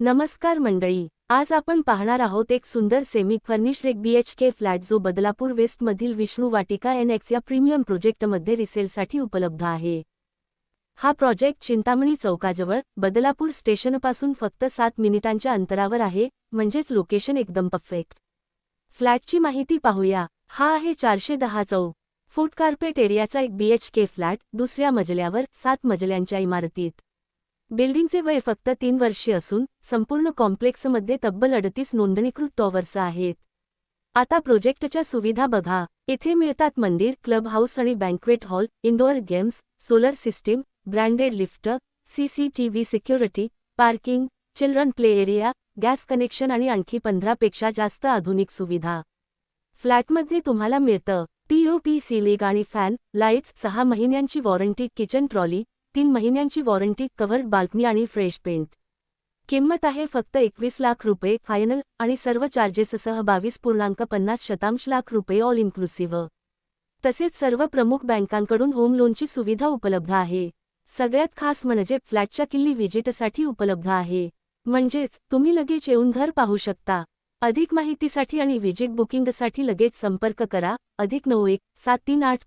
नमस्कार मंडळी, आज आपण पाहणार आहोत एक सुंदर सेमी फर्निश्ड एक BHK फ्लॅट जो बदलापूर वेस्टमधील विष्णू वाटिका NX या प्रीमियम प्रोजेक्टमध्ये रिसेलसाठी उपलब्ध आहे. हा प्रोजेक्ट चिंतामणी चौकाजवळ बदलापूर स्टेशनपासून फक्त 7 मिनिटांच्या अंतरावर आहे, म्हणजेच लोकेशन एकदम परफेक्ट. फ्लॅटची माहिती पाहूया. हा आहे 410 चौ. फूट कार्पेट एरियाचा एक BHK फ्लॅट, दुसऱ्या मजल्यावर 7 मजल्यांच्या इमारतीत. बिल्डिंगचे वय फक्त 3 वर्षे असून संपूर्ण कॉम्प्लेक्समध्ये तब्बल 38 नोंदणीकृत टॉवर्स आहेत. आता प्रोजेक्टच्या सुविधा बघा. येथे मिळतात मंदिर, क्लब हाऊस आणि banquet hall, indoor games, solar system, branded lift, CCTV security, parking, children play area, gas connection आणि आणखी 15 पेक्षा जास्त आधुनिक सुविधा. फ्लॅटमध्ये तुम्हाला मिळतं POP सीलिंग आणि फॅन, लाईट्स, 6 महिन्यांची वॉरंटी, किचन ट्रॉली, 3 महिन्यांची वॉरंटी, कव्हर्ड बाल्कनी आणि फ्रेश पेंट. किंमत आहे फक्त 21 लाख रुपये फायनल आणि सर्व चार्जेससह 22.50 लाख रुपये ऑल इन्क्लुसिव्ह. तसेच सर्व प्रमुख बँकांकडून होम लोनची सुविधा उपलब्ध आहे. सगळ्यात खास म्हणजे फ्लॅटच्या किल्ली व्हिजिटसाठी उपलब्ध आहे. म्हणजेच तुम्ही लगेच येऊन घर पाहू शकता. अधिक माहितीसाठी आणि व्हिजिट बुकिंगसाठी लगेच संपर्क करा. +91 738